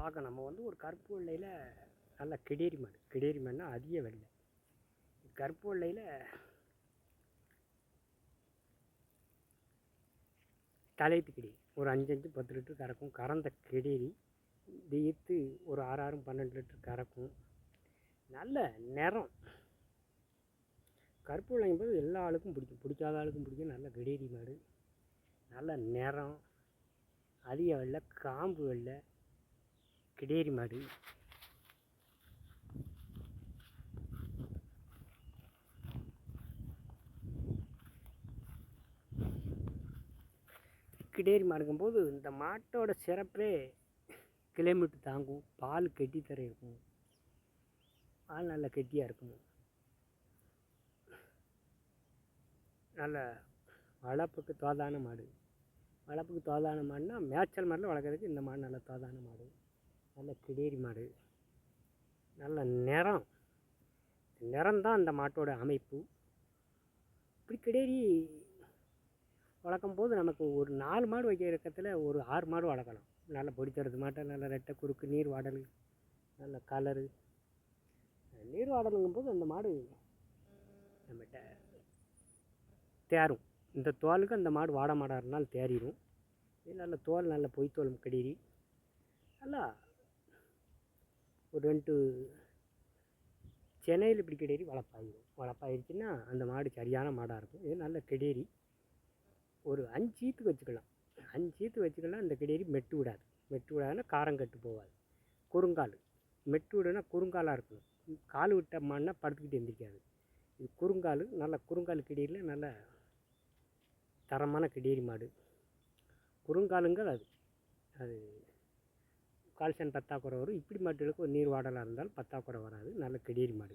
பார்க்க நம்ம வந்து ஒரு கருப்பு வெள்ளையில் நல்ல கிடேரி மாடு. கிடேரி மாடுனா அதிக வெள்ளை. கருப்பு வெள்ளையில் தலையத்து கிடேரி ஒரு 5 10 லிட்டர் கறக்கும். கறந்த கிடேரி ஈத்து ஒரு 6 12 லிட்டர் கறக்கும். நல்ல நிறம். கருப்பு வெள்ளைங்கும்போது எல்லா ஆளுக்கும் பிடிக்கும், பிடிக்காத ஆளுக்கும் பிடிக்கும். நல்ல கிடேரி மாடு, நல்ல நிறம், அதிக வெள்ளை, காம்பு வெள்ளை கிடேரி மாடு. கிடேரி மாடுங்கும்போது இந்த மாட்டோட சிறப்பே கிலோமீட்டர் தாங்கும். பால் கெட்டித்தர இருக்கும். பால் நல்ல கெட்டியாக இருக்கும். நல்ல வளர்ப்புக்கு தோதான மாடு. வளர்ப்புக்கு தோதான மாடுனா மேய்ச்சல் மாடில் வளர்க்குறதுக்கு இந்த மாடு நல்ல தோதான மாடு. நல்ல கிடேரி மாடு, நல்ல நிறம். நிறம்தான் அந்த மாட்டோட அமைப்பு. இப்படி கிடேரி வளர்க்கும்போது நமக்கு ஒரு 4 மாடு வைக்கிற இடத்துல ஒரு 6 மாடு வளர்க்கலாம். நல்லா பொடி தரது மாட்டை, நல்ல ரெட்டை குறுக்கு, நீர் வாடல், நல்ல கலரு. நீர் வாடலுங்கும்போது அந்த மாடு நம்மகிட்ட தேரும். இந்த தோலுக்கு அந்த மாடு வாட மாடாக இருந்தாலும் தேறிடும். இது நல்ல தோல், நல்ல பொய்த்தோல் கிடேரி. நல்லா ஒரு 2 சென்னையில் இப்படி கிடேரி வளர்ப்பாயிடும். வளர்ப்பாயிருச்சுன்னா அந்த மாடு சரியான மாடாக இருக்கும். இது நல்ல கிடேரி. ஒரு 5 ஈத்துக்கு வச்சுக்கலாம். 5 ஈத்து வச்சுக்கலாம். இந்த கிடேரி மெட்டு விடாது. மெட்டு விடாதுன்னா காரம் கட்டு போகாது. குறுங்கால். மெட்டு விடுனா குறுங்காலாக இருக்கும். கால் விட்ட மாடுனா படுத்துக்கிட்டு எந்திரிக்காது. இது குறுங்கால். நல்ல குறுங்கால் கிடேரியில் நல்ல தரமான கிடேரி மாடு. குறுங்காலுங்கள் அது கால்சியம் பற்றாக்குறை வரும். இப்படி மாட்டுகளுக்கு ஒரு நீர் வாடலாக இருந்தாலும் பற்றாக்குறை வராது. நல்ல கிடேரி மாடு.